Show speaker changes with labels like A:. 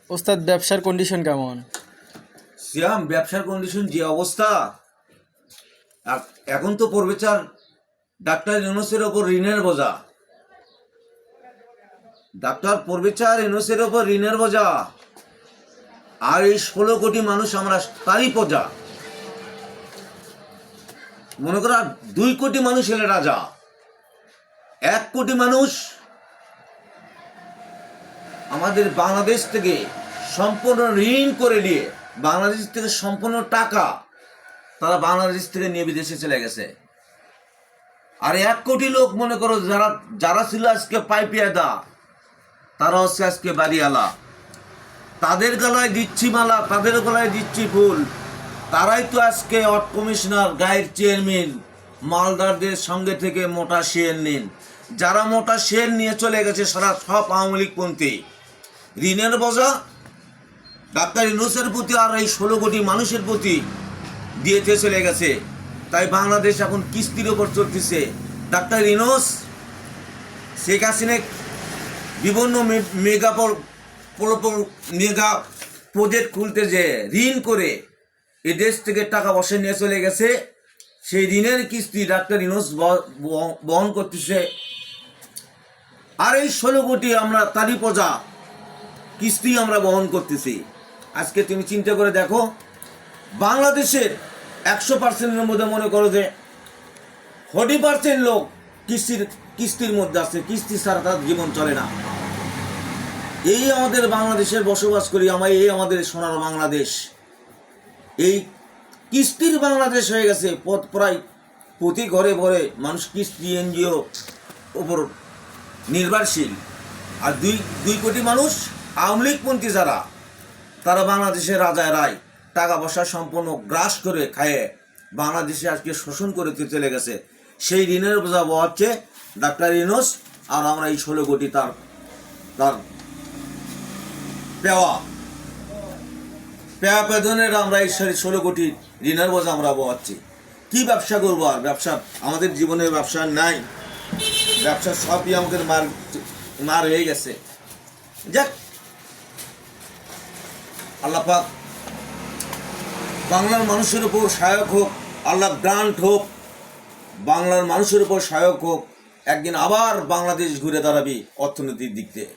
A: ওস্তাদ ব্যবসার কন্ডিশন কেমন?
B: সিয়াম, ব্যবসার কন্ডিশন যে অবস্থা, এখন তো পড়বে চার ডাক্তার ইউনূসের ওপর ঋণের বোঝা। ডাক্তার পড়বে চার ইউনূসের ওপর ঋণের বোঝা, আর এই 16 কোটি মানুষ আমরা তারই প্রজা। মনে করো 2 কোটি মানুষ এলে রাজা, 1 কোটি মানুষ আমাদের বাংলাদেশ থেকে সম্পূর্ণ ঋণ করে নিয়ে, বাংলাদেশ থেকে সম্পূর্ণ টাকা তারা বাংলাদেশ থেকে নিয়ে বিদেশে চলে গেছে। আর 1 কোটি লোক মনে করো যারা যারা ছিল আজকে পাইপিয়াদা, তারা হচ্ছে আজকে বাড়িওয়ালা। তাদের গলায় দিচ্ছি মালা, তাদের গলায় দিচ্ছি ফুল। তারাই তো আজকে অর্থ কমিশনার, গায়ের চেয়ারম্যান, মালদারদের সঙ্গে থেকে মোটা শেয়ার নিন। যারা মোটা শেয়ার নিয়ে চলে গেছে সারা সব আওয়ামী লীগপন্থী। ঋণের বোঝা ডাক্তার ইউনূসের প্রতি আর এই 16 কোটি মানুষের প্রতি দিয়েতে চলে গেছে। তাই বাংলাদেশ এখন কিস্তির ওপর চলতেছে। ডাক্তার ইউনূস, শেখ হাসিনা বিভিন্ন মেগা প্রজেক্ট খুলতে যে ঋণ করে এ দেশ থেকে টাকা পয়সা নিয়ে চলে গেছে, সেই ঋণের কিস্তি ডাক্তার ইউনূস বহন করতেছে। আর এই 16 কোটি আমরা তারই প্রজা, কিস্তি আমরা বহন করতেছি। আজকে তুমি চিন্তা করে দেখো, বাংলাদেশের 100%-এর মধ্যে মনে করো যে 40% লোক কিস্তির মধ্যে আছে। কিস্তি ছাড়া তার জীবন চলে না। এই আমাদের বাংলাদেশের বসবাস করি আমরা, এই আমাদের সোনার বাংলাদেশ। এই কিস্তির বাংলাদেশ হয়ে গেছে। প্রায় প্রতি ঘরে ঘরে মানুষ কিস্তি এনজিও উপর নির্ভরশীল। আর দুই কোটি মানুষ আওয়ামী লীগপন্থী যারা, তারা বাংলাদেশের রাজায় রায় টাকা পয়সা সম্পূর্ণ গ্রাস করে খায়ে বাংলাদেশে আজকে শোষণ করে চলে গেছে। সেই ঋণের বোঝা হচ্ছে ডাক্তার ইউনূস, আর আমরা এই 16 কোটি তার পেয়া পেদনের আমরা এই 16 কোটি ঋণের বোঝা আমরা বহাচ্ছি। কি ব্যবসা করবো? আর ব্যবসা আমাদের জীবনের ব্যবসা নাই। ব্যবসা সবই আমাদের মার হয়ে গেছে। যাক, আল্লাহ পাক বাংলার মানুষের উপর সহায়ক হোক, আল্লাহ গ্রান্ট হোক, বাংলার মানুষের উপর সহায়ক হোক। একদিন আবার বাংলাদেশ ঘুরে দাঁড়াবি অর্থনীতির দিক থেকে।